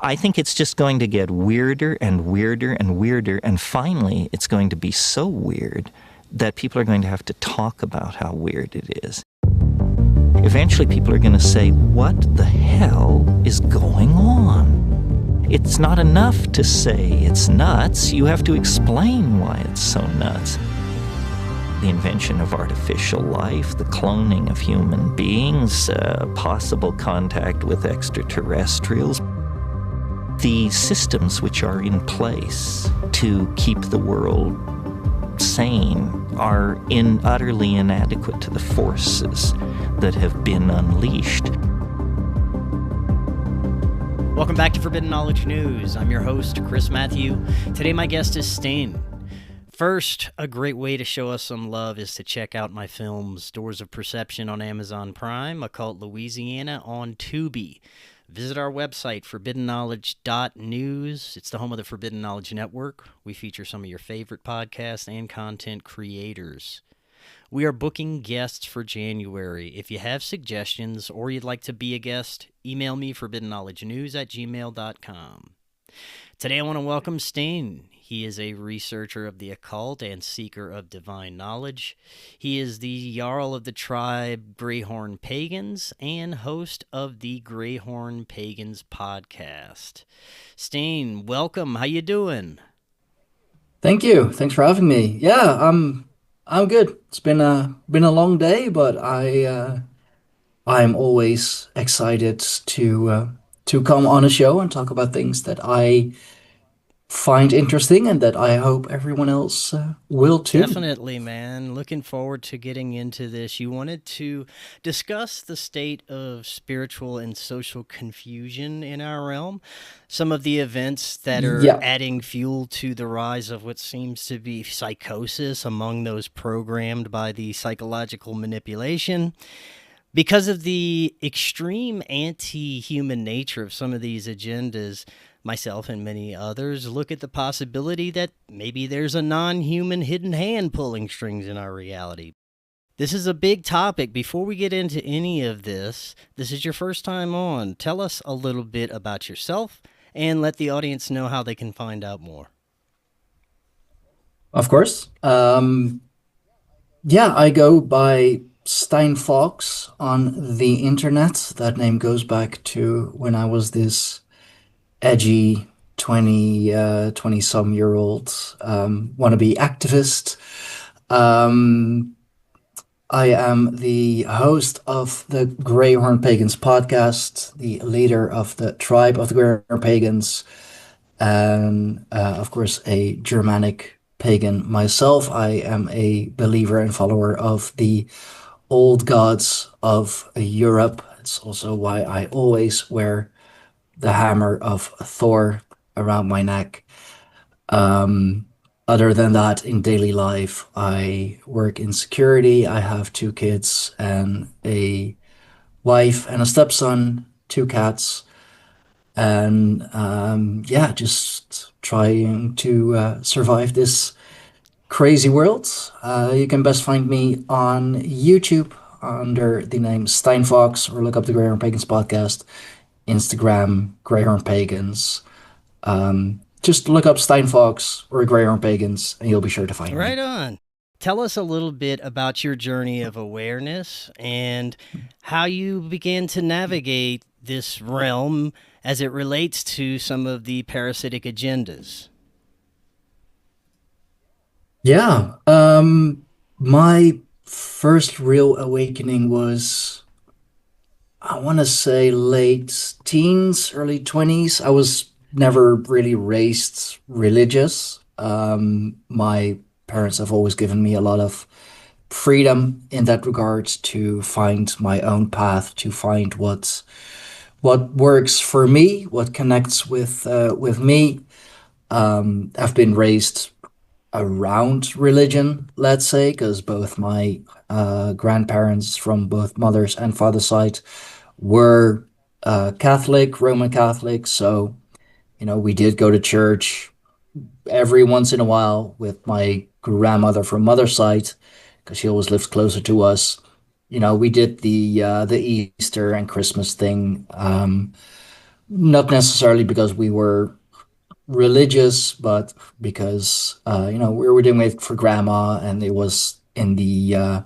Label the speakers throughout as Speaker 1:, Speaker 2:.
Speaker 1: I think it's just going to get weirder and weirder and weirder, and finally it's going to be so weird that people are going to have to talk about how weird it is. Eventually people are going to say, what the hell is going on? It's not enough to say it's nuts, you have to explain why it's so nuts. The invention of artificial life, the cloning of human beings, possible contact with extraterrestrials, the systems which are in place to keep the world sane are utterly inadequate to the forces that have been unleashed.
Speaker 2: Welcome back to Forbidden Knowledge News. I'm your host, Chris Matthew. Today my guest is Stijn. First, a great way to show us some love is to check out my films Doors of Perception on Amazon Prime, Occult Louisiana on Tubi. Visit our website, forbiddenknowledge.news. It's the home of the Forbidden Knowledge Network. We feature some of your favorite podcasts and content creators. We are booking guests for January. If you have suggestions or you'd like to be a guest, email me forbiddenknowledgenews@gmail.com. Today I want to welcome Stijn. He is a researcher of the occult and seeker of divine knowledge. He is the Jarl of the tribe Greyhorn Pagans and host of the Greyhorn Pagans podcast. Stijn, welcome. How you doing?
Speaker 3: Thank you. Thanks for having me. Yeah, I'm good. It's been a long day, but I'm always excited to come on a show and talk about things that I find interesting and that I hope everyone else will too.
Speaker 2: Definitely, man. Looking forward to getting into this. You wanted to discuss the state of spiritual and social confusion in our realm, some of the events that are adding fuel to the rise of what seems to be psychosis among those programmed by the psychological manipulation. Because of the extreme anti-human nature of some of these agendas, myself and many others look at the possibility that maybe there's a non-human hidden hand pulling strings in our reality. This is a big topic. Before we get into any of this is your first time on. Tell us a little bit about yourself and let the audience know how they can find out more.
Speaker 3: Of course. I go by Stijn Fox on the internet. That name goes back to when I was this edgy 20-some-year-old wannabe activist. I am the host of the Greyhorn Pagans podcast, the leader of the tribe of the Greyhorn Pagans, and of course a Germanic pagan myself. I am a believer and follower of the old gods of Europe. It's also why I always wear the hammer of Thor around my neck. Other than that, in daily life, I work in security. I have 2 kids and a wife and a stepson, 2 cats, and just trying to survive this crazy world. You can best find me on YouTube under the name Stijn Fox, or look up the Greyhorn Pagans podcast. Instagram, Greyhorn Pagans. Just look up Stijn Fox or Greyhorn Pagans and you'll be sure to find me.
Speaker 2: Right on. Tell us a little bit about your journey of awareness and how you began to navigate this realm as it relates to some of the parasitic agendas.
Speaker 3: Yeah. My first real awakening was, I want to say, late teens, early 20s. I was never really raised religious. My parents have always given me a lot of freedom in that regard to find my own path, to find what works for me, what connects with me. I've been raised around religion, let's say, because both my grandparents from both mother's and father's side were Catholic, Roman Catholic. So, we did go to church every once in a while with my grandmother from mother's side, because she always lived closer to us. We did the Easter and Christmas thing. not necessarily because we were religious, but because we were doing it for grandma, and it was in the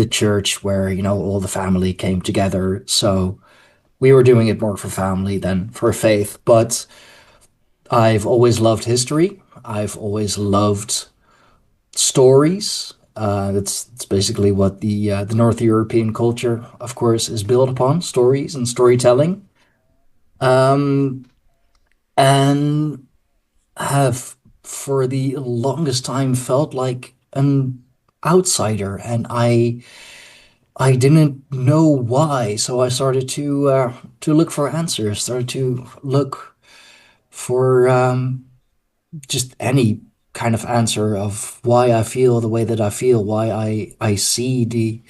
Speaker 3: church where all the family came together. So we were doing it more for family than for faith. But I've always loved history. I've always loved stories. That's basically what the North European culture, of course, is built upon: stories and storytelling. Um, and have for the longest time felt like an outsider, and I didn't know why. So I started to look for answers, started to look for just any kind of answer of why I feel the way that I feel, why I see the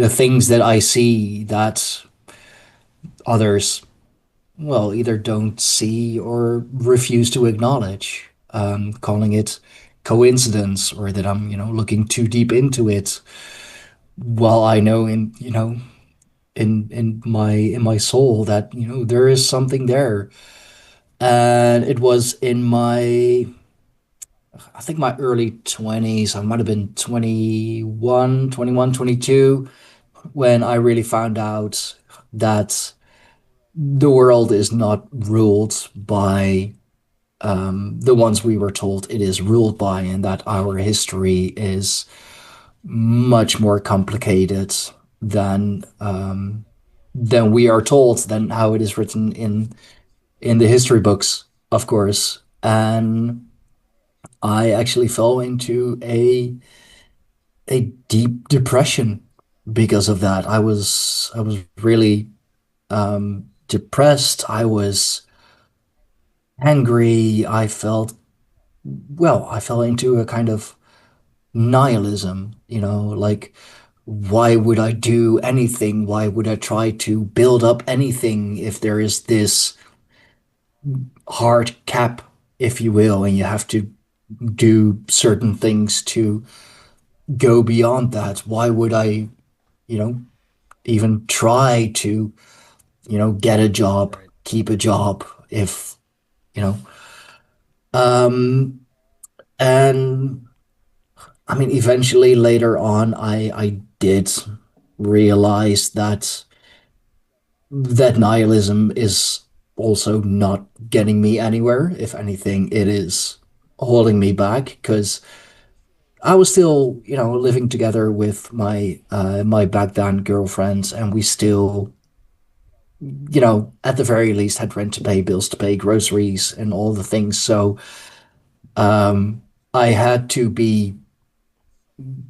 Speaker 3: things that I see that others, well, either don't see or refuse to acknowledge, calling it coincidence, or that I'm, looking too deep into it. While I know in my soul that, there is something there. And it was in my, I think my early 20s. I might have been 21, 22, when I really found out that the world is not ruled by the ones we were told it is ruled by, and that our history is much more complicated than than we are told, than how it is written in the history books, of course. And I actually fell into a deep depression because of that. I was really depressed. I was angry. I fell into a kind of nihilism, like, why would I do anything? Why would I try to build up anything if there is this hard cap, if you will, and you have to do certain things to go beyond that? Why would I, you know, even try to, get a job,
Speaker 2: Right.
Speaker 3: keep a job if, you know, um, and I mean, eventually later on, I did realize that nihilism is also not getting me anywhere. If anything, it is holding me back, because I was still, living together with my back then girlfriends, and we still, at the very least had rent to pay, bills to pay, groceries, and all the things. So I had to be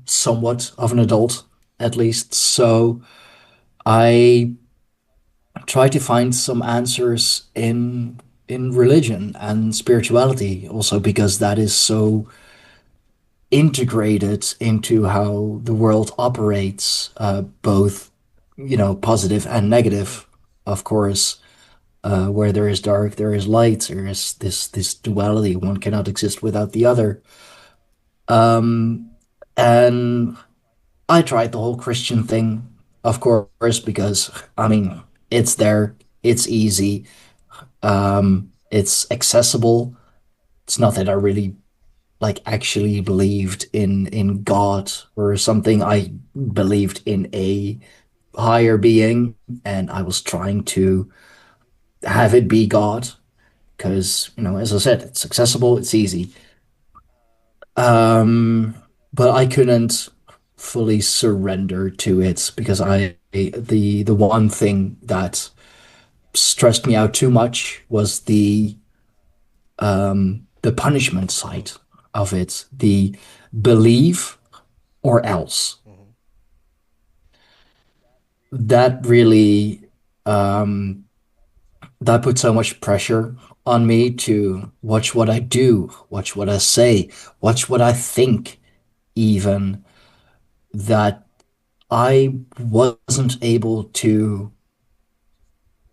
Speaker 3: somewhat of an adult, at least. So I try to find some answers in religion and spirituality, also because that is so integrated into how the world operates, both positive and
Speaker 2: Mm.
Speaker 3: negative, of course. Where there is dark, there is light. There is this duality. One cannot exist without the other. Um, and I tried the whole Christian thing, of course, because I mean, it's there, it's easy, it's accessible. It's not that I really like actually believed in God or something. I believed in a higher being, and I was trying to have it be God, because, as I said, it's accessible, it's easy. Um, but I couldn't fully surrender to it, because the one thing that stressed me out too much was the punishment side of it, the believe or else.
Speaker 2: Hmm.
Speaker 3: That really um, that put so much pressure on me to watch what I do, watch what I say, watch what I think, even, that I wasn't able to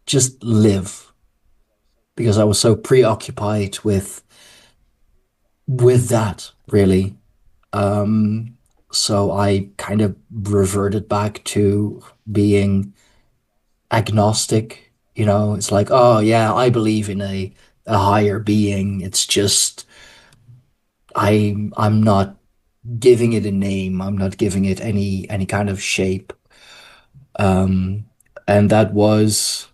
Speaker 3: just live, because I was so preoccupied with that, really. Um, so I kind of reverted back to being agnostic It's like, oh yeah, I believe in a higher being. It's just I'm not giving it a name. I'm not giving it any kind of shape. Um, and that was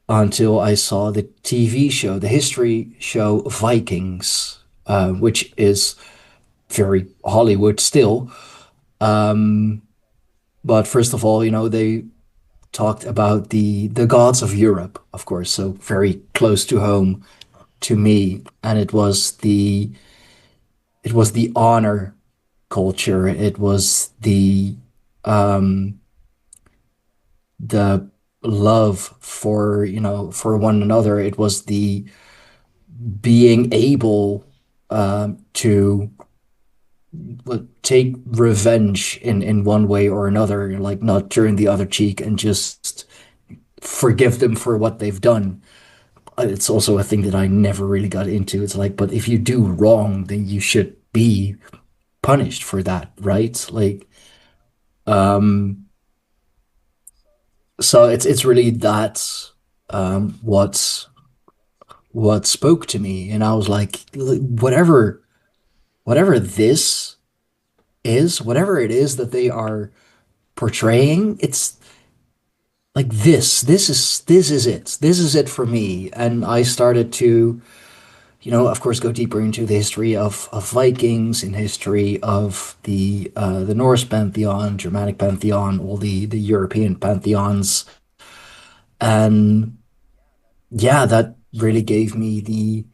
Speaker 3: until I saw the TV show, the history show Vikings, which is very Hollywood still. Um, but first of all, they talked about the gods of Europe, of course, so very close to home to me, and it was the honor culture. It was um the love for one another. It was the being able to take revenge in one way or another, like not turn the other cheek and just forgive them for what they've done. It's also a thing that I never really got into. It's like, but if you do wrong, then you should be punished for that, right? Like, um, so it's really that what spoke to me, and I was like, whatever this is, whatever it is that they are portraying, it's like this is it. This is it for
Speaker 2: Mm.
Speaker 3: me. And I started to, of course, go deeper into the history of Vikings, in history of the Norse pantheon, Germanic pantheon, all the European pantheons. And yeah, that really gave me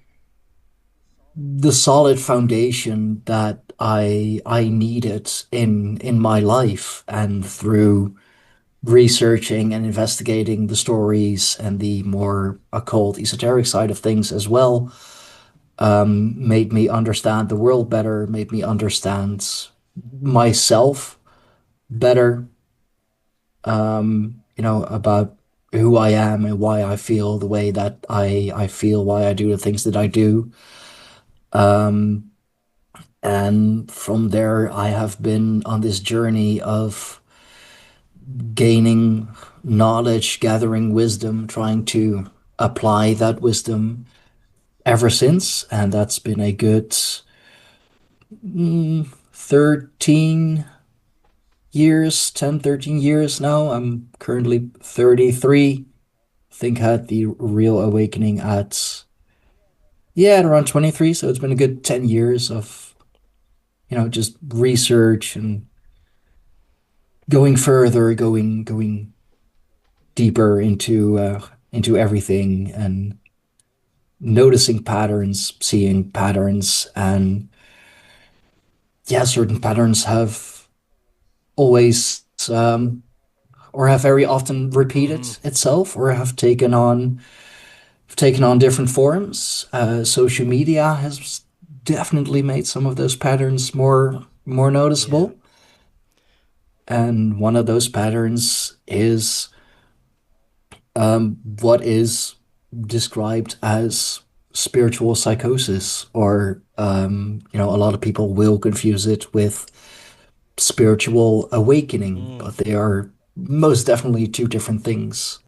Speaker 3: the solid foundation that I needed in my life. And through researching and investigating the stories and the more occult, esoteric side of things as well, made me understand the world better, made me understand myself better, about who I am and why I feel the way that I feel, why I do the things that I do. Um, and from there, I have been on this journey of gaining knowledge, gathering wisdom, trying to apply that wisdom ever since. And that's been a good 13 years, 10, 13 years now. I'm currently 33. I think I had the real awakening at around 23. So it's been a good 10 years of, just research and going further, going deeper into everything, and noticing patterns, seeing patterns. And yeah, certain patterns have always or have very often repeated
Speaker 2: Mm.
Speaker 3: itself, or have taken on different forms. Social media has definitely made some of those patterns more
Speaker 2: Yeah.
Speaker 3: noticeable. And one of those patterns is what is described as spiritual psychosis, or a lot of people will confuse it with spiritual awakening,
Speaker 2: Mm.
Speaker 3: but they are most definitely two different things.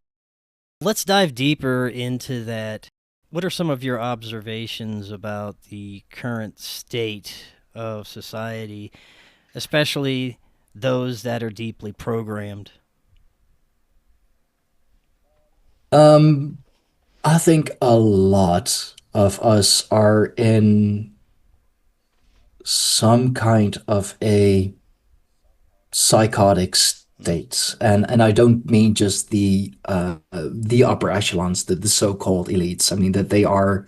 Speaker 2: Let's dive deeper into that. What are some of your observations about the current state of society, especially those that are deeply programmed?
Speaker 3: Um, I think a lot of us are in some kind of a psychotic
Speaker 2: Mm.
Speaker 3: state, and I don't mean just the upper echelons, the so-called elites. I mean that they are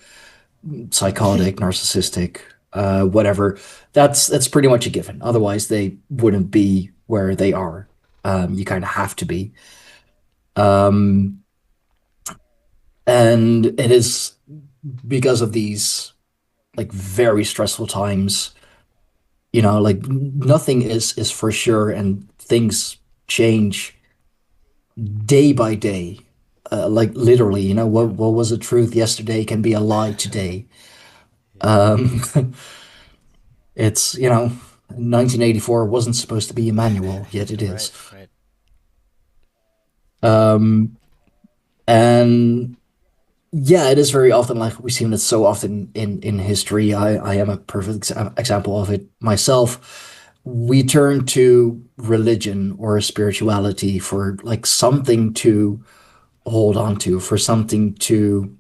Speaker 3: psychotic, narcissistic, whatever. That's pretty much a given. Otherwise, they wouldn't be where they are. You kind of have to be. Um, and it is because of these like very stressful times. Like nothing is for sure, and things change day by day. Like literally,
Speaker 2: Yeah.
Speaker 3: what was a truth yesterday can be a lie today. Um, it's 1984 wasn't supposed to be a manual, yet it
Speaker 2: Right,
Speaker 3: is.
Speaker 2: right.
Speaker 3: Um, And yeah, it is very often like we've seen it so often in history. I am a perfect example of it myself. We turn to religion or spirituality for like something to hold on to, for something to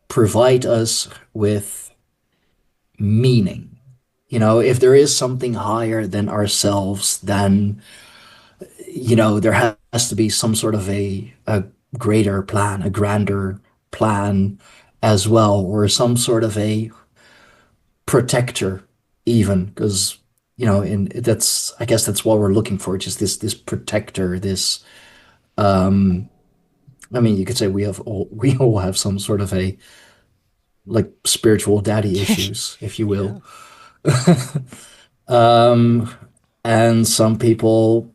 Speaker 3: provide us with meaning. You know, if there is something higher than ourselves, then, you know, there has to be some sort of a greater plan, a grander plan as well, or some sort of a protector, even, because, you know, in that's, I guess that's what we're looking for, just this protector, this, I mean, you could say we all have some sort of a like spiritual daddy issues, if you
Speaker 2: Yeah.
Speaker 3: will. Um, and some people,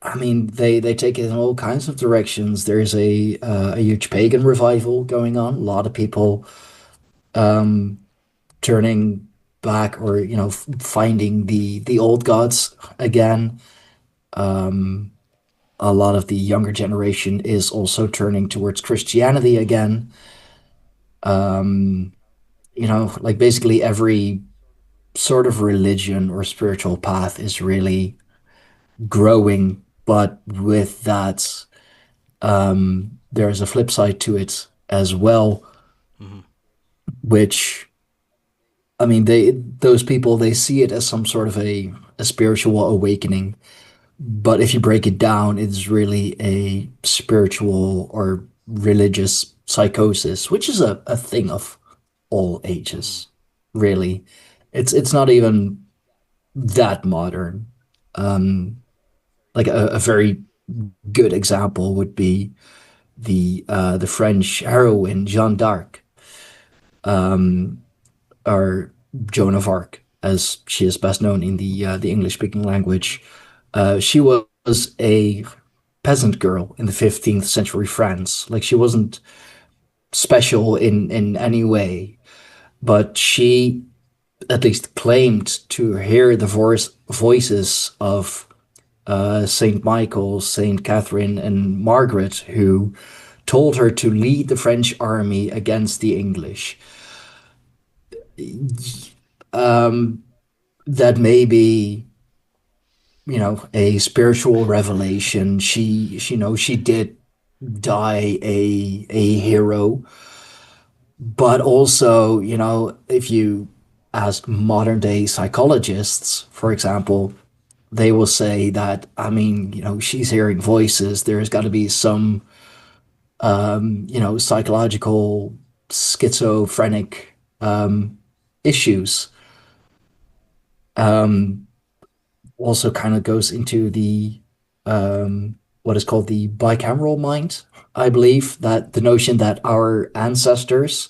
Speaker 3: I mean, they take it in all kinds of directions. There's a huge pagan revival going on. A lot of people turning back, or you know, finding the old gods again. A lot of the younger generation is also turning towards Christianity again. You know, like basically every sort of religion or spiritual path is really growing, but with that, there's a flip side to it as well,
Speaker 2: Hmm.
Speaker 3: which I mean, those people they see it as some sort of a spiritual awakening, but if you break it down, it's really a spiritual or religious psychosis, which is a thing of all ages, really. It's not even that modern. Like a very good example would be the French heroine Jeanne d'Arc, or Joan of Arc, as she is best known in the English speaking language. She was a peasant girl in the 15th century France. Like she wasn't special in any way, but she at least claimed to hear the voices of Saint Michael, Saint Catherine, and Margaret, who told her to lead the French army against the English. That may be, you know, a spiritual revelation. She, you know, she did die a hero, but also, you know, if you ask modern day psychologists, for example, they will say that, I mean, you know, she's hearing voices. There's got to be some, you know, psychological schizophrenic issues. Also, kind of goes into the what is called the bicameral mind. I believe that the notion that our ancestors,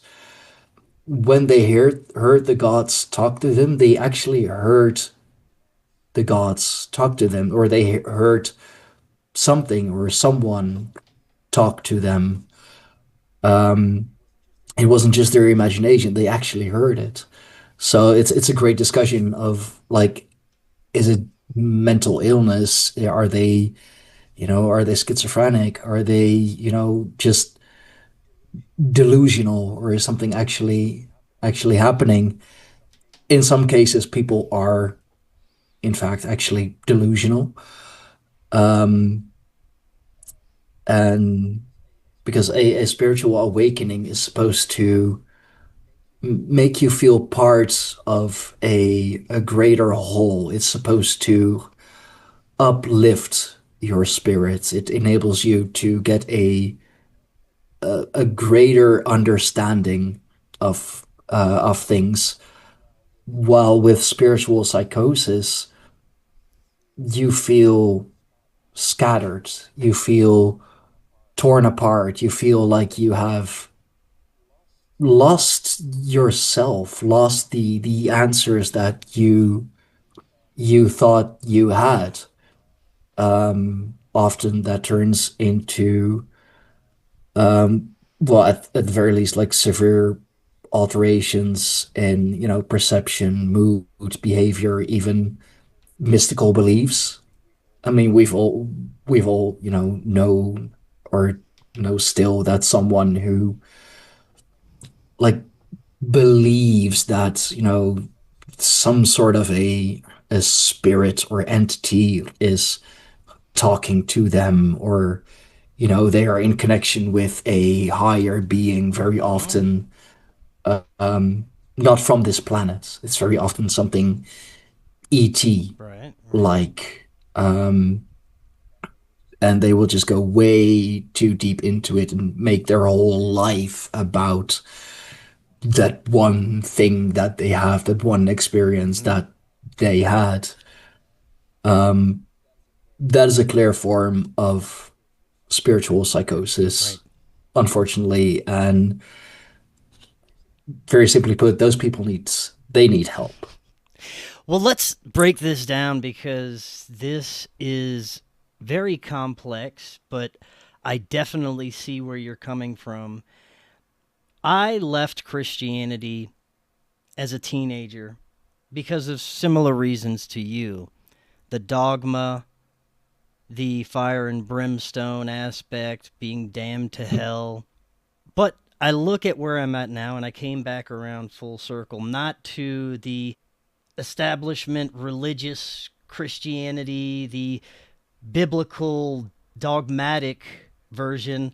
Speaker 3: when they heard the gods talk to them, they actually heard the gods talk to them, or they heard something or someone talk to them. It wasn't just their imagination; they actually heard it. So it's a great discussion of like, is it mental illness? Are they, you know, are they schizophrenic? Are they, you know, just delusional, or is something actually happening? In some cases, people are in fact actually delusional, and because a spiritual awakening is supposed to make you feel part of a greater whole. It's supposed to uplift your spirits. It enables you to get a greater understanding of things. While with spiritual psychosis, you feel scattered, you feel torn apart, you feel like you have lost yourself, lost the answers that you thought you had. Often that turns into, well, at the very least, like severe alterations in, you know, perception, mood, behavior, even mystical beliefs. I mean, we've all, you know known or still that's someone who like believes that, some sort of a spirit or entity is talking to them, or they are in connection with a higher being, very
Speaker 2: Mm,
Speaker 3: often not from this planet. It's very often something ET
Speaker 2: right, right.
Speaker 3: like, and they will just go way too deep into it and make their whole life about that one thing that they have, that one experience
Speaker 2: Mm,
Speaker 3: that they had. Um, that is a clear form of spiritual
Speaker 2: right.
Speaker 3: psychosis, unfortunately. And very simply put, those people need help.
Speaker 2: Well, let's break this down because this is very complex, but I definitely see where you're coming from. I left Christianity as a teenager because of similar reasons to you. The dogma, the fire and brimstone aspect, being damned to hell. But I look at where I'm at now and I came back around full circle, not to the establishment religious Christianity, the biblical dogmatic version.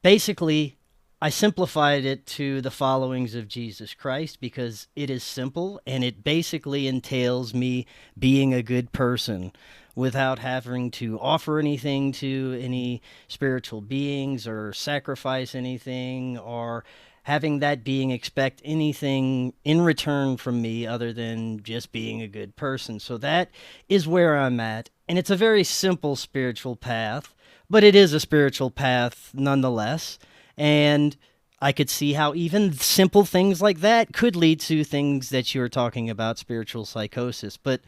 Speaker 2: Basically, I simplified it to the followings of Jesus Christ because it is simple and it basically entails me being a good person without having to offer anything to any spiritual beings or sacrifice anything or having that being expect anything in return from me other than just being a good person. So that is where I'm at. And it's a very simple spiritual path, but it is a spiritual path nonetheless. And I could see how even simple things like that could lead to things that you're talking about, spiritual psychosis. But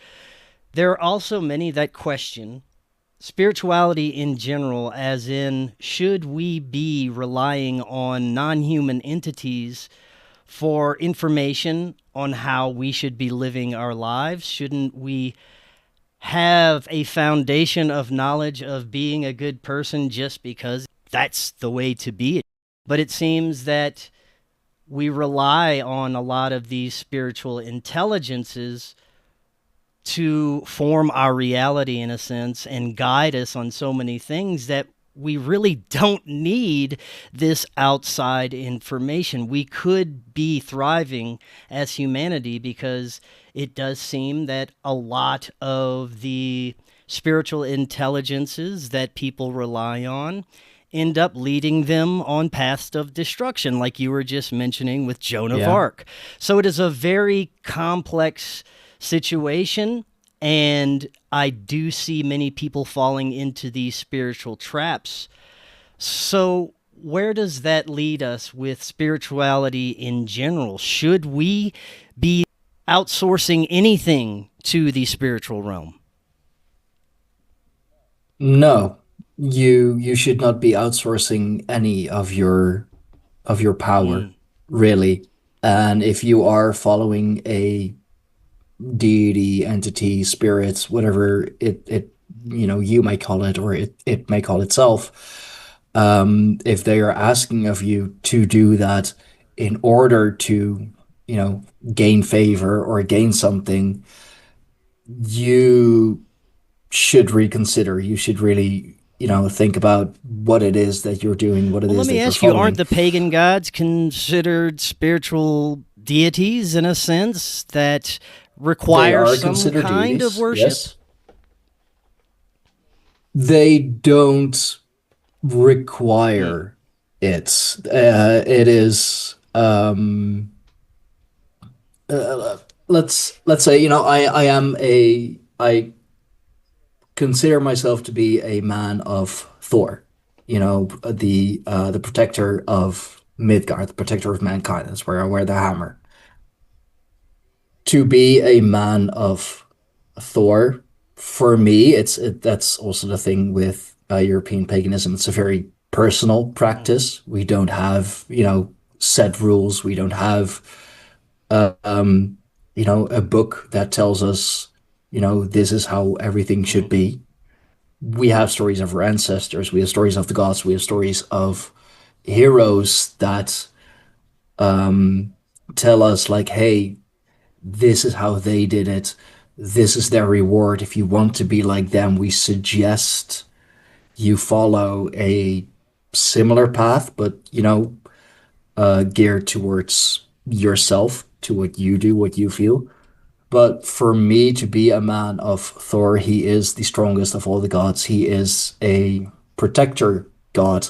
Speaker 2: there are also many that question spirituality in general, as in, should we be relying on non human entities for information on how we should be living our lives? Shouldn't we have a foundation of knowledge of being a good person just because that's the way to be? But it seems that we rely on a lot of these spiritual intelligences to form our reality in a sense and guide us on so many things that we really don't need this outside information. We could be thriving as humanity because it does seem that a lot of the spiritual intelligences that people rely on end up leading them on paths of destruction, like you were just mentioning with Joan of
Speaker 3: Yeah.
Speaker 2: Arc. So it is a very complex situation. And I do see many people falling into these spiritual traps. So, where does that lead us with spirituality in general? Should we be outsourcing anything to the spiritual realm?
Speaker 3: No, you should not be outsourcing any of your power,
Speaker 2: Mm,
Speaker 3: really. And if you are following a deity, entity, spirits, whatever you may call it, or it may call itself, if they are asking of you to do that in order to, gain favor or gain something, you should reconsider. You should really, think about what it is that you're doing, what it
Speaker 2: well, let
Speaker 3: is
Speaker 2: me
Speaker 3: that you're
Speaker 2: ask you, aren't
Speaker 3: following.
Speaker 2: the pagan gods considered spiritual deities in a sense that
Speaker 3: They
Speaker 2: require
Speaker 3: are
Speaker 2: some
Speaker 3: considered
Speaker 2: kind of
Speaker 3: deities,
Speaker 2: worship?
Speaker 3: yes. They don't
Speaker 2: Mm,
Speaker 3: require it. It is uh, let's say, I consider myself to be a man of Thor, the protector of Midgard, the protector of mankind. That's where I wear the hammer. To be a man of Thor, for me, that's also the thing with European paganism. It's a very personal
Speaker 2: mm-hmm,
Speaker 3: practice. We don't have, set rules. We don't have, a book that tells us, this is how everything should
Speaker 2: mm-hmm.
Speaker 3: be. we have stories of our ancestors, we have stories of the gods, we have stories of heroes that tell us like, hey, this is how they did it. This is their reward. If you want to be like them, we suggest you follow a similar path, but geared towards yourself, to what you do, what you feel. But for me to be a man of Thor, he is the strongest of all the gods. He is a protector god.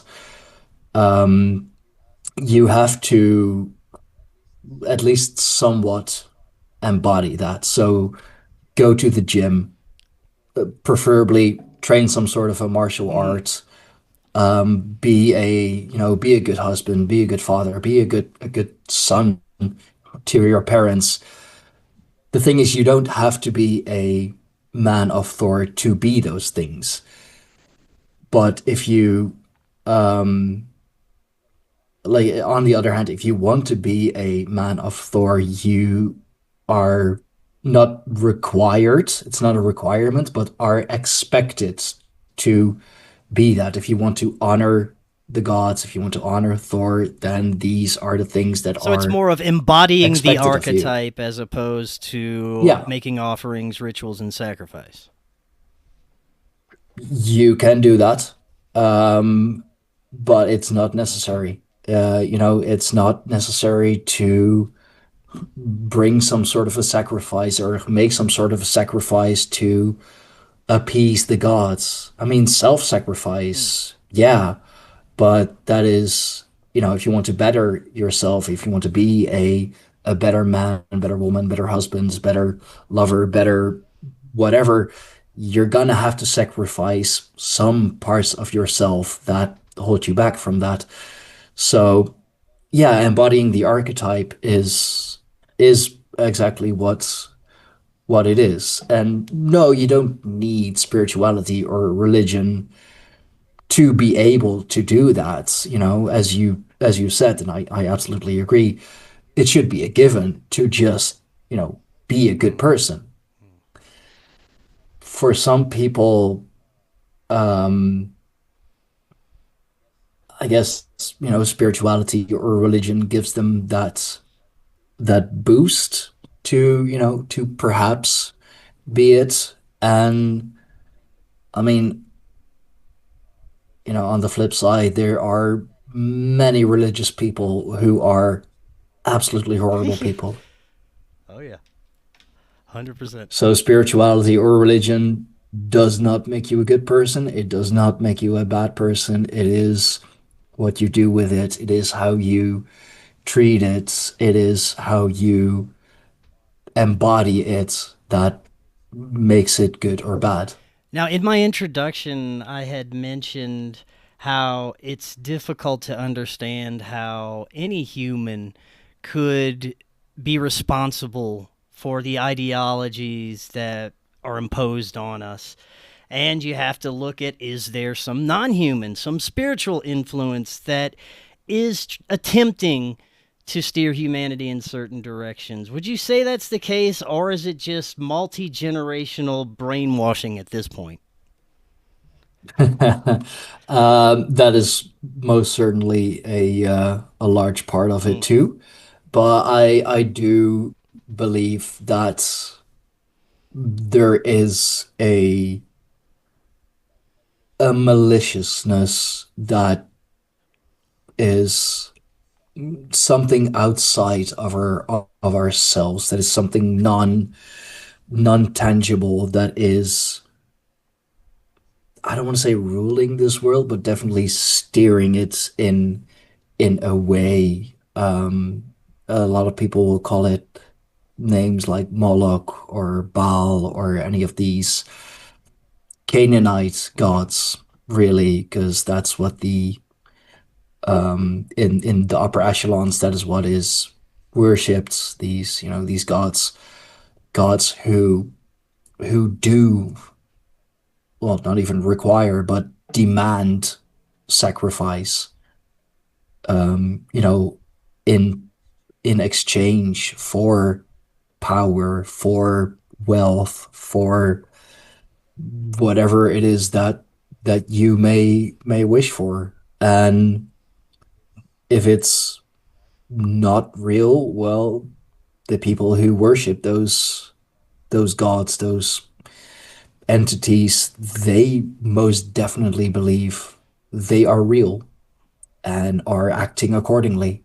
Speaker 3: You have to at least somewhat embody that. So go to the gym, preferably train some sort of a martial art, be a good husband, be a good father, be a good son to your parents. The thing is, you don't have to be a man of Thor to be those things. But if you, like, on the other hand, if you want to be a man of Thor, you are not required, it's not a requirement, but are expected to be that. If you want to honor the gods, if you want to honor Thor, then these are the things that
Speaker 2: So it's
Speaker 3: are
Speaker 2: more of embodying the
Speaker 3: expected of you.
Speaker 2: archetype as opposed to
Speaker 3: Yeah,
Speaker 2: making offerings, rituals, and sacrifice.
Speaker 3: you can do that, um, but it's not necessary. It's not necessary to bring some sort of a sacrifice or make some sort of a sacrifice to appease the gods. I mean, self-sacrifice, yeah, but that is, if you want to better yourself, if you want to be a better man, better woman, better husband, better lover, better whatever, you're gonna have to sacrifice some parts of yourself that hold you back from that. So yeah, embodying the archetype is exactly what it is. And no, you don't need spirituality or religion to be able to do that, as you said, and I absolutely agree. It should be a given to just, be a good person. For some people, um, I guess, spirituality or religion gives them that boost to perhaps be it. And I mean, on the flip side, there are many religious people who are absolutely horrible people.
Speaker 2: Oh yeah, 100%.
Speaker 3: So spirituality or religion does not make you a good person. It does not make you a bad person. It is what you do with it. It is how you treat it. It is how you embody it that makes it good or bad.
Speaker 2: Now, in my introduction, I had mentioned how it's difficult to understand how any human could be responsible for the ideologies that are imposed on us. And you have to look at, is there some non human, some spiritual influence that is attempting to steer humanity in certain directions? Would you say that's the case, or is it just multi generational brainwashing at this point?
Speaker 3: That is most certainly a large part of it too. But I do believe that there is a maliciousness that is something outside of ourselves, that is something non-tangible, that is, I don't want to say ruling this world, but definitely steering it in a way. A lot of people will call it names like Moloch or Baal or any of these Canaanite gods, really, because that's what in the upper echelons, that is what is worshipped. These gods who do, well, not even require, but demand sacrifice, you know, in exchange for power, for wealth, for whatever it is that you may wish for. And if it's not real, well, the people who worship those gods, those entities, they most definitely believe they are real and are acting accordingly.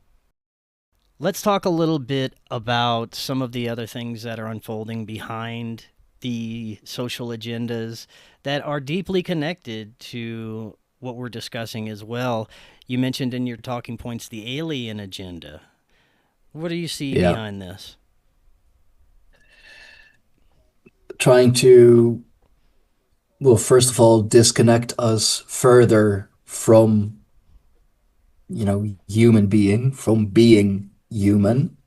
Speaker 2: Let's talk a little bit about some of the other things that are unfolding behind the social agendas that are deeply connected to what we're discussing as well. You mentioned in your talking points the alien agenda. What do you see
Speaker 3: Yeah.
Speaker 2: behind this?
Speaker 3: Trying to, well, first of all, disconnect us further from, human being, from being human.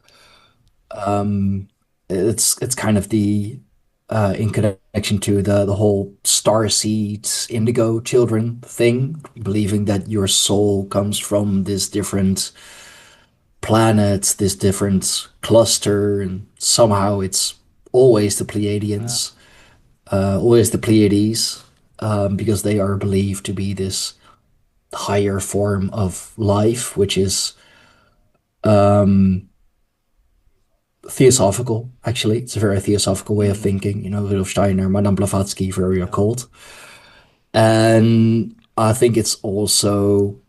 Speaker 3: It's kind of the in connection to the whole star seeds, indigo children thing, believing that your soul comes from this different planet, this different cluster, and somehow it's always the
Speaker 2: Wow.
Speaker 3: Pleiadians, always the Pleiades, because they are believed to be this higher form of life, which is um, theosophical, actually. It's a very theosophical way of
Speaker 2: Mm,
Speaker 3: thinking, Rudolf Steiner, Madame Blavatsky, very
Speaker 2: yep.
Speaker 3: occult. And I think it's also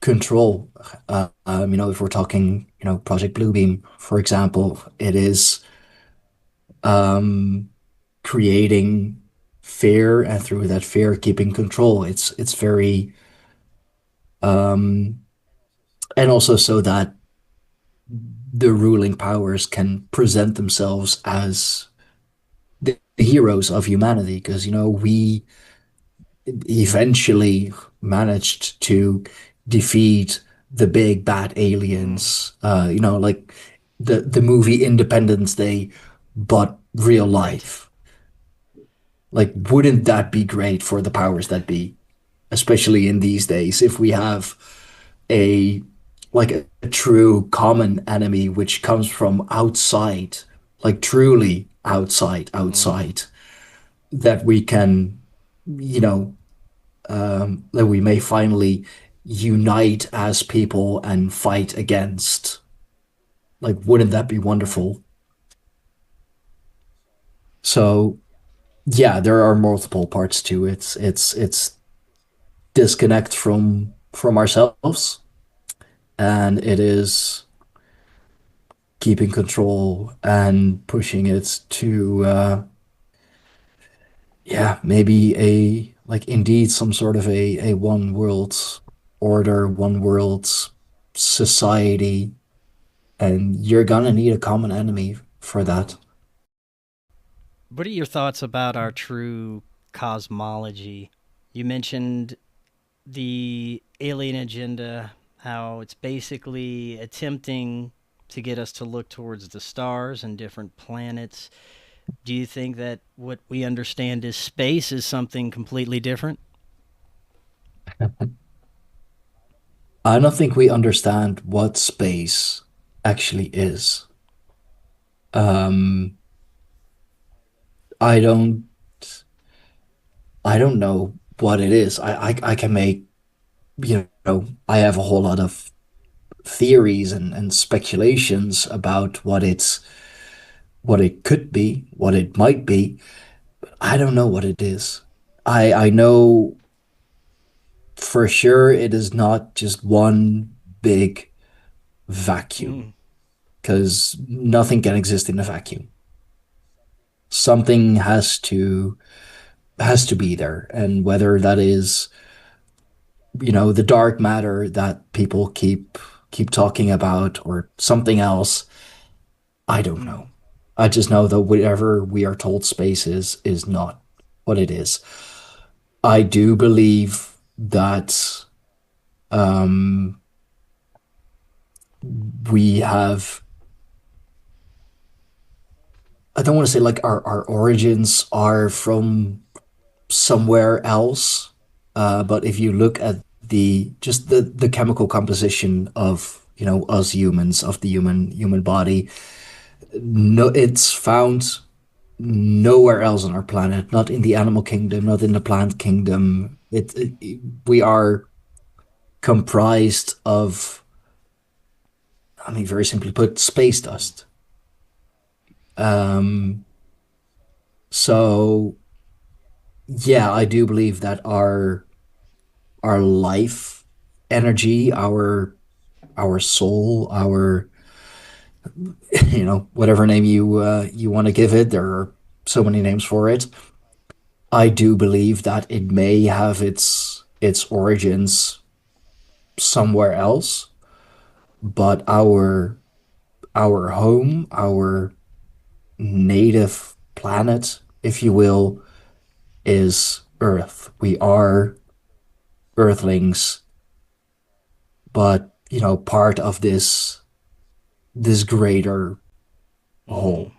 Speaker 3: control. If we're talking, Project Bluebeam, for example, it is um, creating fear, and through that fear, keeping control. It's very, um, and also so that the ruling powers can present themselves as the heroes of humanity, because we eventually managed to defeat the big bad
Speaker 2: Mm,
Speaker 3: aliens. Like the movie Independence Day, but real
Speaker 2: right.
Speaker 3: life. Like, wouldn't that be great for the powers that be, especially in these days, if we have a like a true common enemy which comes from outside, like truly
Speaker 2: Mm.
Speaker 3: outside, that we can, you know, that we may finally unite as people and fight against. Like, wouldn't that be
Speaker 2: Right.
Speaker 3: wonderful? So, yeah, there are multiple parts to it. It's disconnect from ourselves, and it is keeping control and pushing it to yeah, maybe a like indeed some sort of a one world order, one world society, and you're gonna need a common enemy for that.
Speaker 2: What are your thoughts about our true cosmology? You mentioned the alien agenda, how it's basically attempting to get us to look towards the stars and different planets. Do you think that what we understand as space is something completely different?
Speaker 3: I don't think we understand what space actually is. Um, I don't I don't know what it is. I can make, I have a whole lot of theories and speculations about what it could be, what it might be. I don't know what it is. I know for sure it is not just one big vacuum,
Speaker 2: Mm,
Speaker 3: because nothing can exist in a vacuum. Something has to be there, and whether that is, the dark matter that people keep talking about, or something else, I don't
Speaker 2: mm,
Speaker 3: know. I just know that whatever we are told space is not what it is. I do believe that um, we have, I don't want to say like our origins are from somewhere else, but if you look at the chemical composition of, us humans, of the human body, no, it's found nowhere else on our planet, not in the animal kingdom, not in the plant kingdom. We are comprised of, I mean, very simply put, space dust. Um, so yeah, I do believe that our life energy, our soul, our whatever name you want to give it, there are so many names for it. I do believe that it may have its origins somewhere else, but our home, our native planet, if you will, is Earth. We are Earthlings, but part of this greater whole.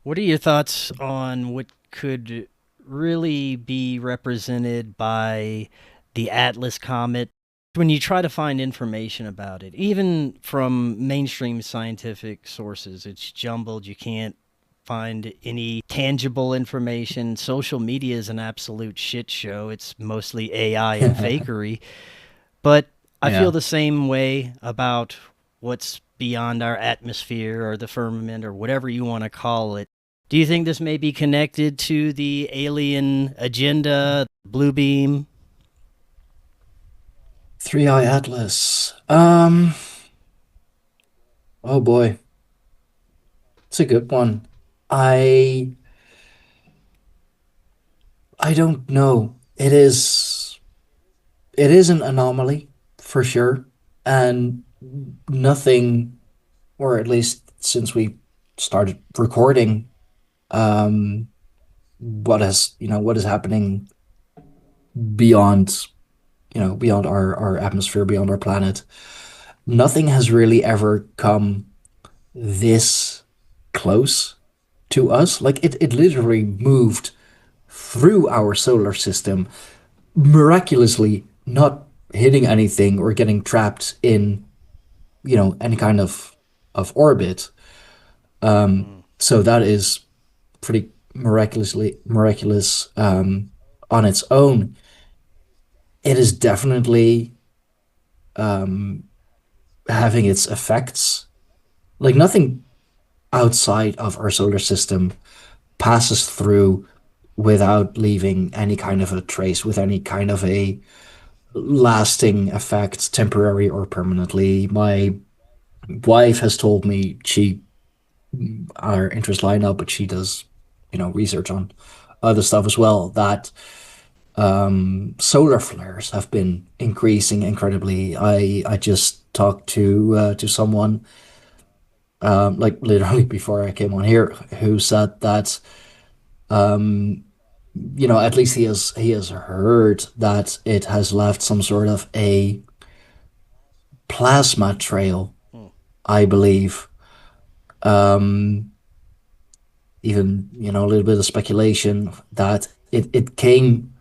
Speaker 2: What are your thoughts on what could really be represented by the Atlas comet when you try to find information about it? Even from mainstream scientific sources, it's jumbled. You can't find any tangible information. Social media is an absolute shit show. It's mostly AI and fakery. But I feel
Speaker 3: Yeah.
Speaker 2: the same way about what's beyond our atmosphere or the firmament or whatever you want to call it. Do you think this may be connected to the alien agenda, blue beam?
Speaker 3: Three Eye Atlas. Oh boy, it's a good one. I I don't know. It is an anomaly for sure, and nothing, or at least since we started recording, um, what is happening beyond beyond our atmosphere, beyond our planet. Nothing has really ever come this close to us. Like it literally moved through our solar system, miraculously not hitting anything or getting trapped in, any kind of orbit. So that is pretty miraculous on its own. It is definitely having its effects. Like nothing outside of our solar system passes through without leaving any kind of a trace, with any kind of a lasting effect, temporary or permanently. My wife has told me our interests line up, but she does, research on other stuff as well, that solar flares have been increasing incredibly. I just talked to someone, like literally before I came on here, who said that at least he has heard that it has left some sort of a plasma trail, I believe. Um, Even, a little bit of speculation that it came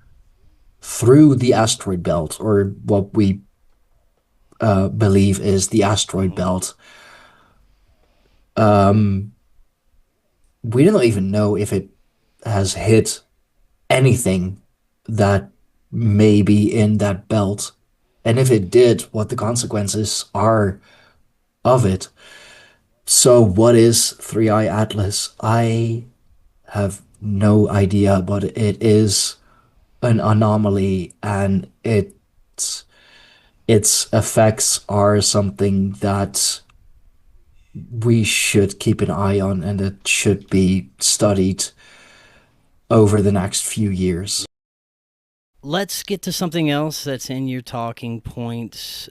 Speaker 3: through the asteroid belt, or what we believe is the asteroid belt. Um, we don't even know if it has hit anything that may be in that belt. And if it did, what the consequences are of it. So, what is Three Eye Atlas? I have no idea, but it is an anomaly, and its effects are something that we should keep an eye on, and it should be studied over the next few years.
Speaker 2: Let's get to something else that's in your talking points,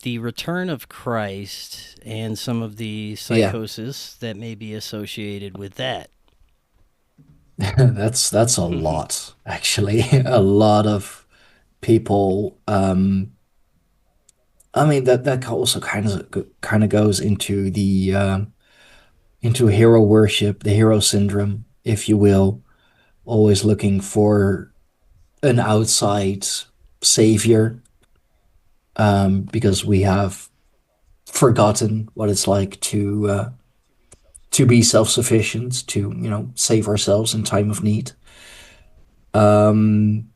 Speaker 2: the return of Christ and some of the
Speaker 3: Yeah,
Speaker 2: psychosis that may be associated with that.
Speaker 3: that's a lot, actually. A lot of people. I mean, that also kind of goes into the into hero worship, the hero syndrome, if you will. Always looking for an outside savior, because we have forgotten what it's like to be self-sufficient, to, save ourselves in time of need. Um,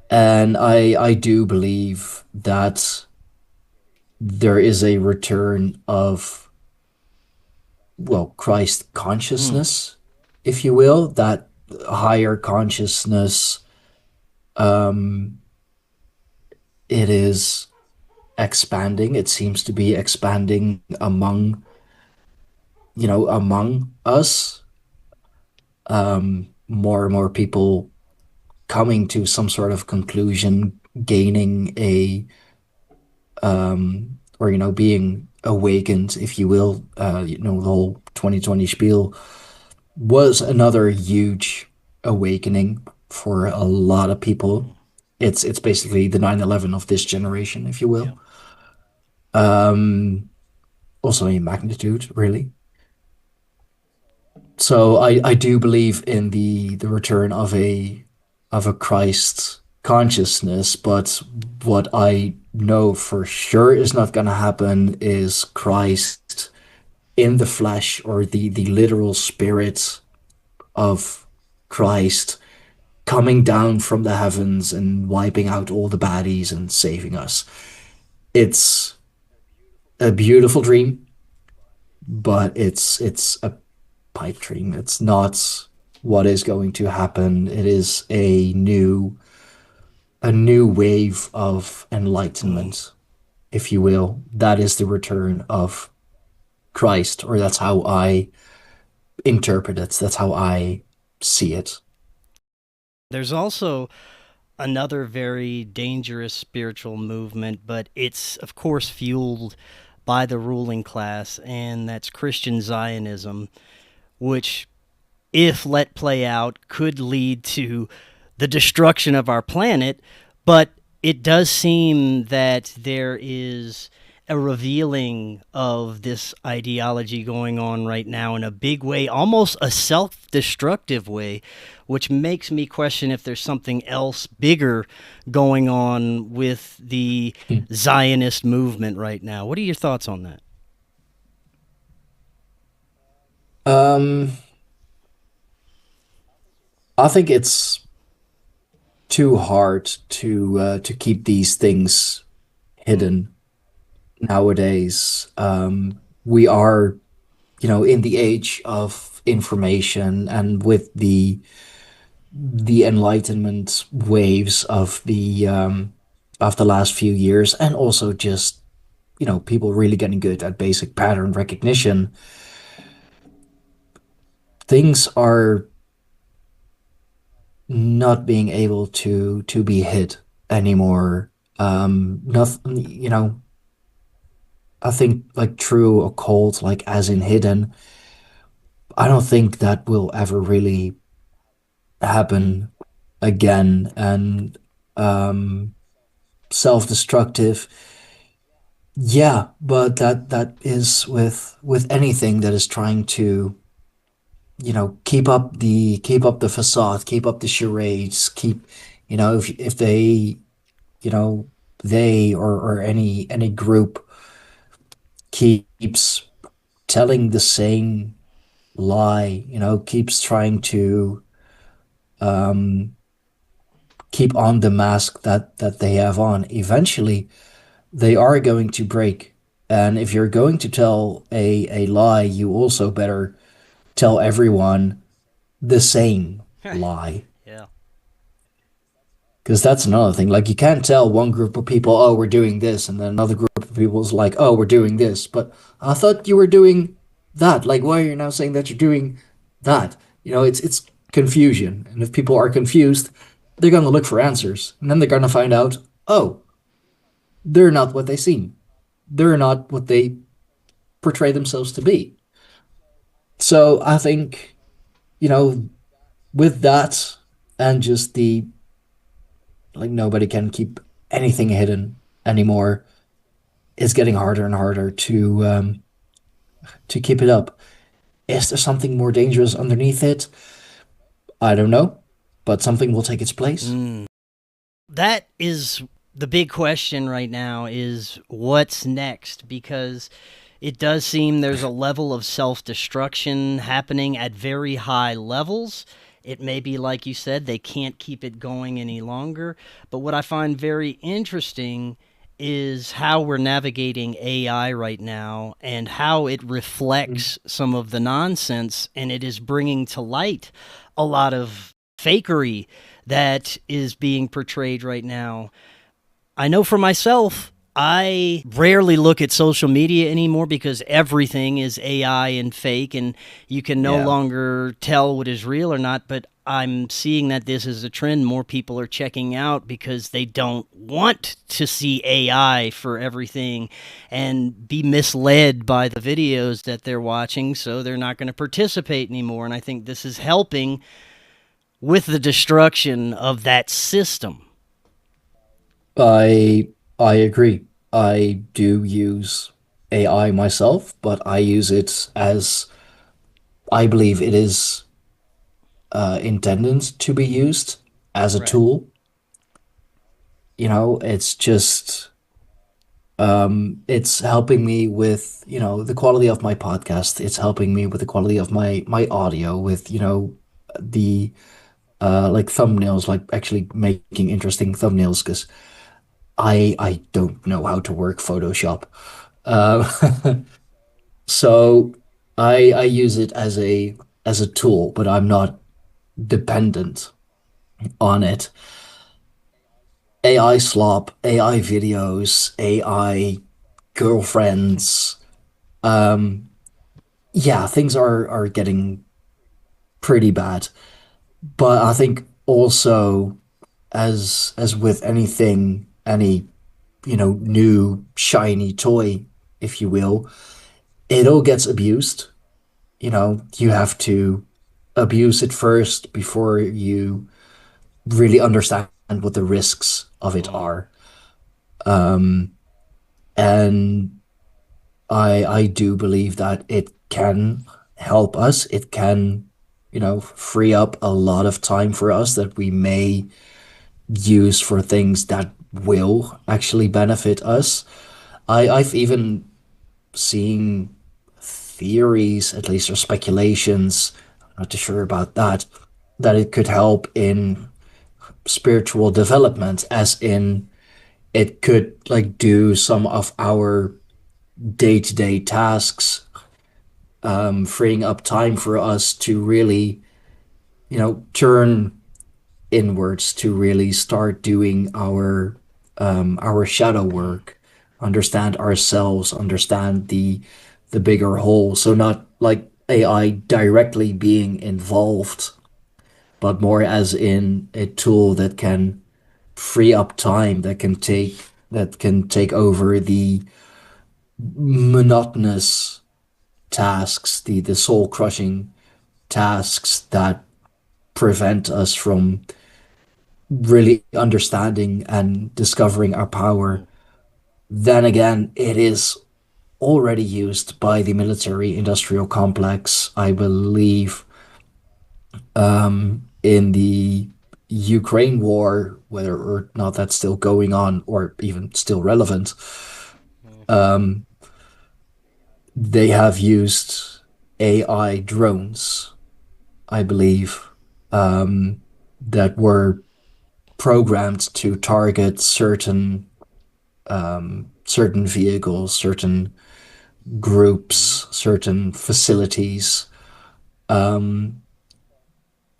Speaker 3: and I do believe that there is a return of, well, Christ
Speaker 2: Mm.
Speaker 3: consciousness, if you will, that higher consciousness. Um, it is expanding. It seems to be expanding among us. More and more people coming to some sort of conclusion, gaining or being awakened, if you will. The whole 2020 spiel was another huge awakening for a lot of people. It's basically the 9/11 of this generation, if you
Speaker 2: Yeah.
Speaker 3: will. Um, Also in magnitude, really. So I do believe in the return of a Christ consciousness, but what I know for sure is not going to happen is Christ in the flesh, or the literal spirit of Christ coming down from the heavens and wiping out all the baddies and saving us. It's a beautiful dream, but it's a pipe dream. It's not what is going to happen. It is a new wave of
Speaker 2: Mm.
Speaker 3: enlightenment, if you will. That is the return of Christ, or that's how I interpret it. That's how I see it.
Speaker 2: There's also another very dangerous spiritual movement, but it's, of course, fueled by the ruling class, and that's Christian Zionism, which, if let play out, could lead to the destruction of our planet. But it does seem that there is a revealing of this ideology going on right now in a big way, almost a self destructive way, which makes me question if there's something else bigger going on with the Zionist movement right now. What are your thoughts on that?
Speaker 3: Um, I think it's too hard to keep these things
Speaker 2: Mm.
Speaker 3: hidden nowadays. We are, in the age of information, and with the enlightenment waves of the last few years, and also just people really getting good at basic pattern recognition. Things are not being able to be hid anymore. Nothing, I think, like, true occult, like as in hidden, I don't think that will ever really
Speaker 2: Mm.
Speaker 3: happen again. And self-destructive, yeah, but that is with anything that is trying to, keep up the facade, keep up the charades, if they, you know they, or any group keeps telling the same lie, keeps trying to um keep on the mask that they have on, eventually they are going to break. And if you're going to tell a lie, you also better tell everyone the same lie.
Speaker 2: Yeah.
Speaker 3: Because that's another thing. Like, you can't tell one group of people, oh, we're doing this, and then another group of people is like, oh, we're doing this. But I thought you were doing that. Like, why are you now saying that you're doing that? It's confusion. And if people are confused, they're gonna look for answers. And then they're gonna find out, oh, they're not what they seem. They're not what they portray themselves to be. So I think, you know, with that, and just the, like, nobody can keep anything hidden anymore, it's getting harder and harder to keep it up. Is there something more dangerous underneath it? I don't know, but something will take its place.
Speaker 2: Mm. That is the big question right now, is what's next, because It does seem there's a level of self-destruction happening at very high levels. It may be, like you said, they can't keep it going any longer. But what I find very interesting is how we're navigating AI right now and how it reflects some of the nonsense, and it is bringing to light a lot of fakery that is being portrayed right now. I know for myself, I rarely look at social media anymore because everything is AI and fake, and you can no longer tell what is real or not. But I'm seeing that this is a trend. More people are checking out because they don't want to see AI for everything and be misled by the videos that they're watching, so they're not going to participate anymore. And I think this is helping with the destruction of that system.
Speaker 3: I agree. I do use AI myself, but I use it as I believe it is intended to be used as a
Speaker 2: Right.
Speaker 3: tool. It's just it's helping me with, the quality of my podcast. It's helping me with the quality of my audio, with, the like thumbnails, like actually making interesting thumbnails, because I don't know how to work Photoshop. Uh, so I use it as a tool, but I'm not dependent on it. AI slop, AI videos, AI girlfriends. Um, yeah, things are getting pretty bad. But I think also, as with anything, any, new shiny toy, if you will, it all gets abused. You have to abuse it first before you really understand what the risks of it
Speaker 2: Mm.
Speaker 3: are. Um, and I do believe that it can help us. It can, free up a lot of time for us that we may use for things that will actually benefit us. I've even seen theories, at least, or speculations, I'm not too sure about that, that it could help in spiritual development, as in it could like do some of our day-to-day tasks, freeing up time for us to really, turn inwards, to really start doing our shadow work, understand ourselves, understand the bigger whole. So not like AI directly being involved, but more as in a tool that can free up time, that can take over the monotonous tasks, the soul crushing tasks that prevent us from really understanding and discovering our power. Then again, it is already used by the military industrial complex, I believe, in the Ukraine war, whether or not that's still going on or even still relevant. Um, they have used AI drones, I believe, um, that were programmed to target certain vehicles, certain groups, certain facilities. Um,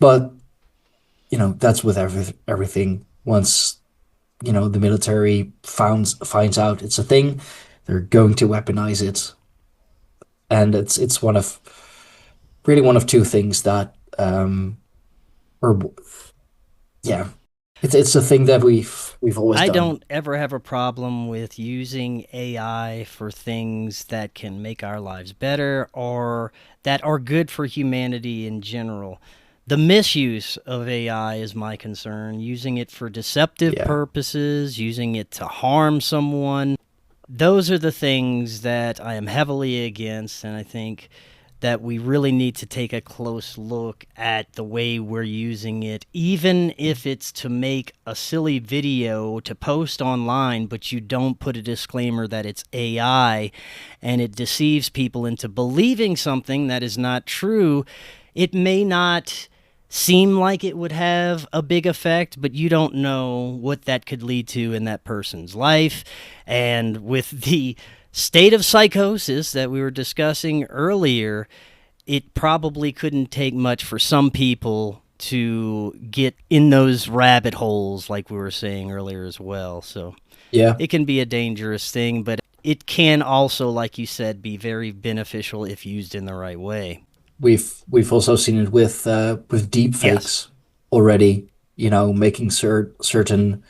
Speaker 3: but that's with everything. Once the military finds out it's a thing, they're going to weaponize it, and it's one of two things that or yeah, it's a thing that we've always
Speaker 2: I
Speaker 3: done.
Speaker 2: don't ever have a problem with using AI for things that can make our lives better or that are good for humanity in general. The misuse of AI is my concern, using it for deceptive
Speaker 3: Yeah.
Speaker 2: purposes, using it to harm someone. Those are the things that I am heavily against, and I think that we really need to take a close look at the way we're using it, even if it's to make a silly video to post online, but you don't put a disclaimer that it's AI and it deceives people into believing something that is not true. It may not seem like it would have a big effect, but you don't know what that could lead to in that person's life. And with the state of psychosis that we were discussing earlier, it probably couldn't take much for some people to get in those rabbit holes, like we were saying earlier as well. So
Speaker 3: Yeah.
Speaker 2: it can be a dangerous thing, but it can also, like you said, be very beneficial if used in the right way.
Speaker 3: We've also seen it with deep
Speaker 2: Yes.
Speaker 3: fakes already, making certain,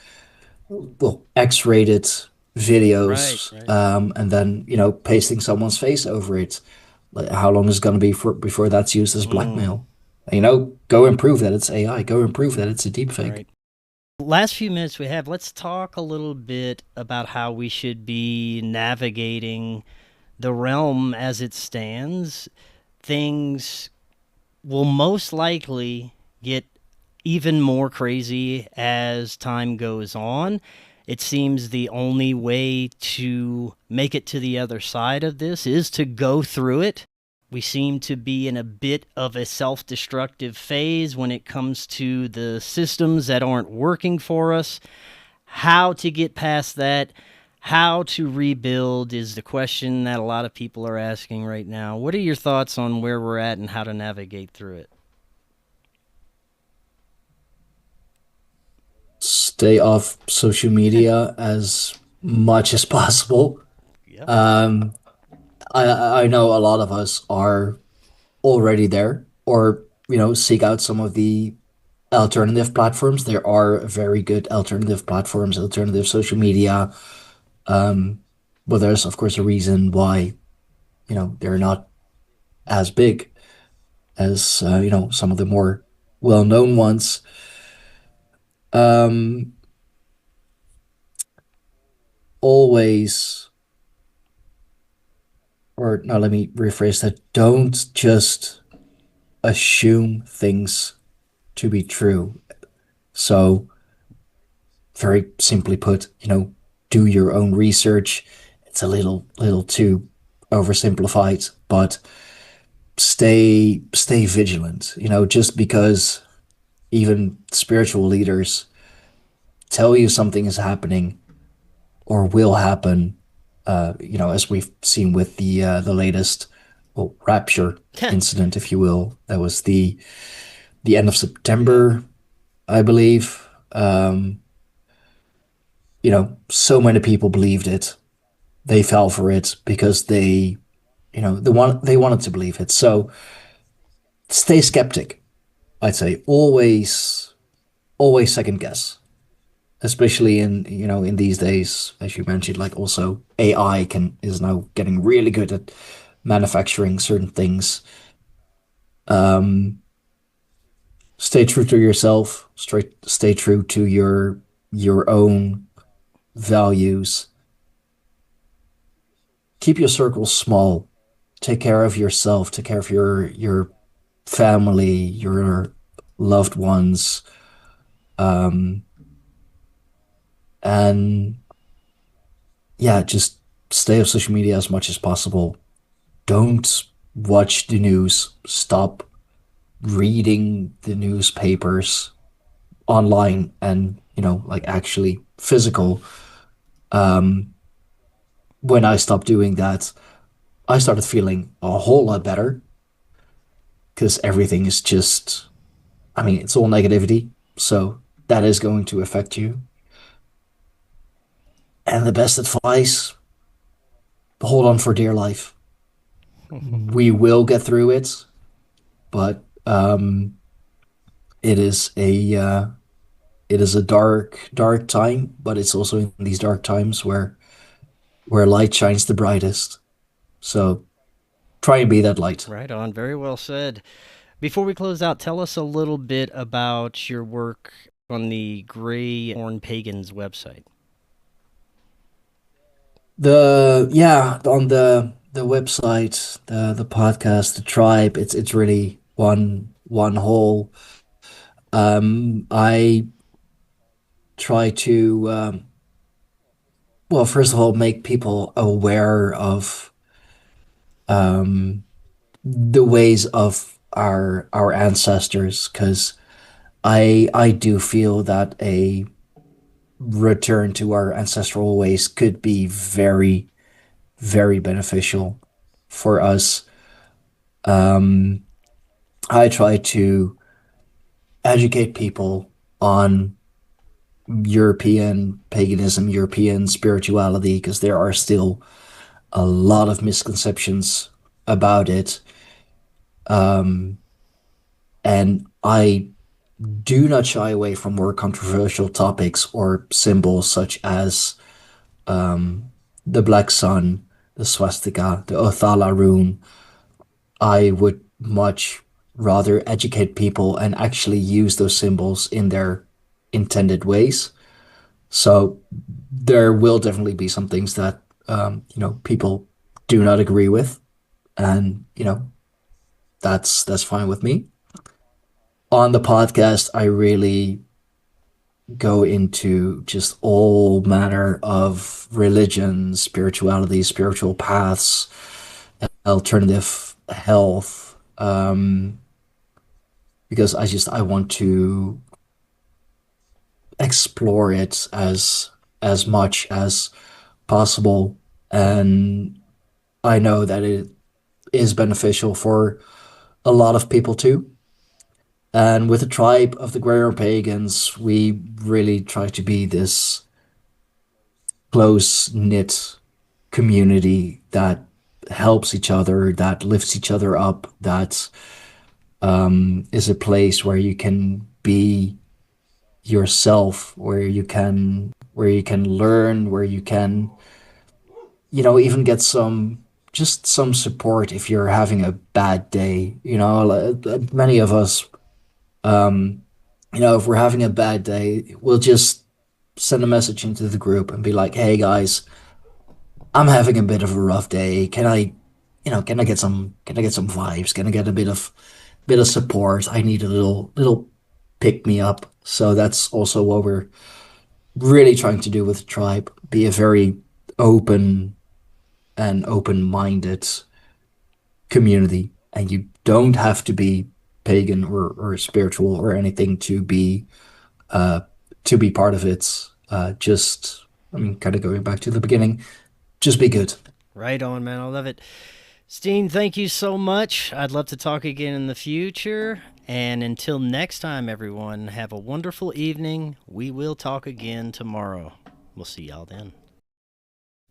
Speaker 3: well, X-rated
Speaker 2: Right,
Speaker 3: videos,
Speaker 2: right.
Speaker 3: and then, pasting someone's face over it. Like, how long is it going to be before that's used as blackmail? Go and prove that it's AI. Go and prove that it's a deep fake.
Speaker 2: Right. Last few minutes we have, let's talk a little bit about how we should be navigating the realm as it stands. Things will most likely get even more crazy as time goes on. It seems the only way to make it to the other side of this is to go through it. We seem to be in a bit of a self-destructive phase when it comes to the systems that aren't working for us. How to get past that, how to rebuild is the question that a lot of people are asking right now. What are your thoughts on where we're at and how to navigate through it?
Speaker 3: Stay off social media as much as possible.
Speaker 2: Yeah.
Speaker 3: I know a lot of us are already there, or seek out some of the alternative platforms. There are very good alternative platforms, alternative social media. But there's of course a reason why they're not as big as some of the more well-known ones. Um, Always, or no, let me rephrase that. Don't just assume things to be true. So, very simply put, do your own research. It's a little too oversimplified, but stay vigilant. Just because even spiritual leaders tell you something is happening or will happen, as we've seen with the latest, well, Rapture incident, if you will. That was the end of September, I believe. So many people believed it. They fell for it because they wanted to believe it. So stay skeptic. I'd say always second guess, especially in these days, as you mentioned. Like, also AI is now getting really good at manufacturing certain things. Stay true to yourself. Stay true to your own values. Keep your circle small. Take care of yourself. Take care of your family, your loved ones, and yeah, just stay off social media as much as possible. Don't watch the news. Stop reading the newspapers online and like actually physical. When I stopped doing that, I started feeling a whole lot better because everything is just, I mean, it's all negativity. So that is going to affect you. And the best advice, hold on for dear life. We will get through it, but it is a dark time, but it's also in these dark times where light shines the brightest. So try and be that light.
Speaker 2: Right on. Very well said. Before we close out, tell us a little bit about your work on the Grey Horn Pagans website.
Speaker 3: On the the website, the podcast, the tribe, it's really one whole. I try to well, first of all, make people aware of the ways of our ancestors, because I do feel that a return to our ancestral ways could be very, very beneficial for us. I try to educate people on European paganism, European spirituality, because there are still a lot of misconceptions about it. And I do not shy away from more controversial topics or symbols such as the Black Sun, the swastika, the Othala rune. I would much rather educate people and actually use those symbols in their intended ways. So there will definitely be some things that people do not agree with, and that's fine with me. On the podcast, I really go into just all manner of religion, spirituality, spiritual paths, alternative health, because I want to explore it as much as possible, and I know that it is beneficial for a lot of people too. And with the tribe of the Guerrero Pagans, we really try to be this close knit community that helps each other, that lifts each other up, that is a place where you can be yourself, where you can learn, where you can even get some support if you're having a bad day. Many of us, if we're having a bad day, we'll just send a message into the group and be like, "Hey guys, I'm having a bit of a rough day. Can I get some vibes? Can I get a bit of support? I need a little pick me up." So that's also what we're really trying to do with the tribe. Be a very open and open-minded community, and you don't have to be pagan or spiritual or anything to be part of it. Just, I mean, kind of going back to the beginning, just be good.
Speaker 2: Right on, man. I love it. Stijn, thank you so much. I'd love to talk again in the future. And until next time, everyone, have a wonderful evening. We will talk again tomorrow. We'll see y'all then.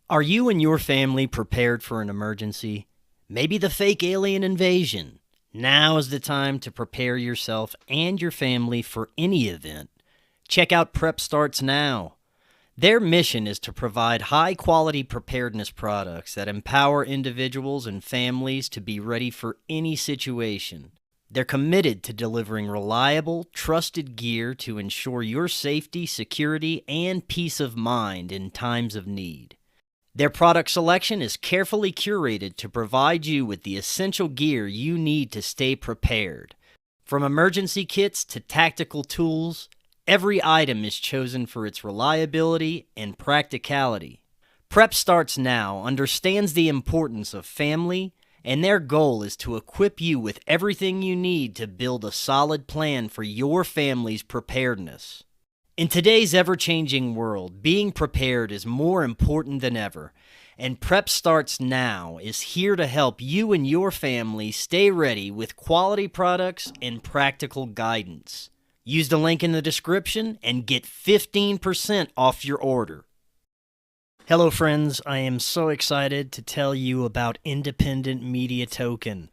Speaker 2: Are you and your family prepared for an emergency? Maybe the fake alien invasion? Now is the time to prepare yourself and your family for any event. Check out Prep Starts Now. Their mission is to provide high-quality preparedness products that empower individuals and families to be ready for any situation. They're committed to delivering reliable, trusted gear to ensure your safety, security, and peace of mind in times of need. Their product selection is carefully curated to provide you with the essential gear you need to stay prepared. From emergency kits to tactical tools, every item is chosen for its reliability and practicality. Prep Starts Now understands the importance of family, and their goal is to equip you with everything you need to build a solid plan for your family's preparedness. In today's ever-changing world, being prepared is more important than ever, and Prep Starts Now is here to help you and your family stay ready with quality products and practical guidance. Use the link in the description and get 15% off your order. Hello friends, I am so excited to tell you about Independent Media Token.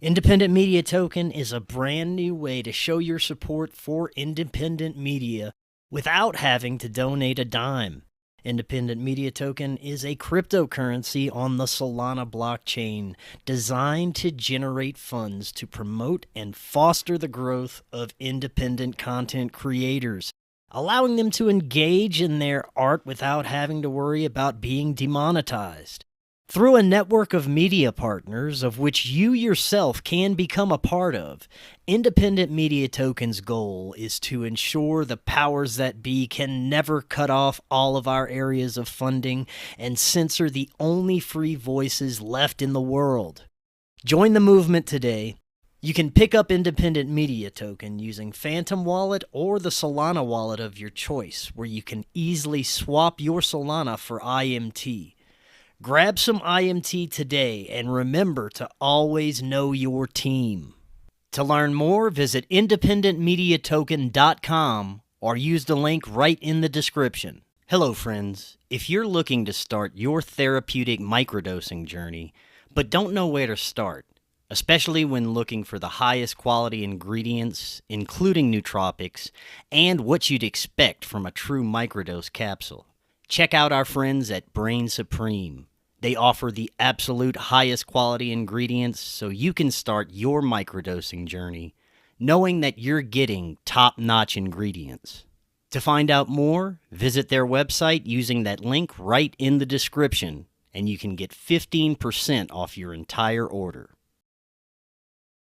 Speaker 2: Independent Media Token is a brand new way to show your support for independent media without having to donate a dime. Independent Media Token is a cryptocurrency on the Solana blockchain designed to generate funds to promote and foster the growth of independent content creators, allowing them to engage in their art without having to worry about being demonetized. Through a network of media partners, of which you yourself can become a part of, Independent Media Token's goal is to ensure the powers that be can never cut off all of our areas of funding and censor the only free voices left in the world. Join the movement today. You can pick up Independent Media Token using Phantom Wallet or the Solana wallet of your choice, where you can easily swap your Solana for IMT. Grab some IMT today and remember to always know your team. To learn more, visit independentmediatoken.com or use the link right in the description. Hello, friends. If you're looking to start your therapeutic microdosing journey, but don't know where to start, especially when looking for the highest quality ingredients, including nootropics, and what you'd expect from a true microdose capsule, check out our friends at Brainsupreme. They offer the absolute highest quality ingredients so you can start your microdosing journey knowing that you're getting top-notch ingredients. To find out more, visit their website using that link right in the description, and you can get 15% off your entire order.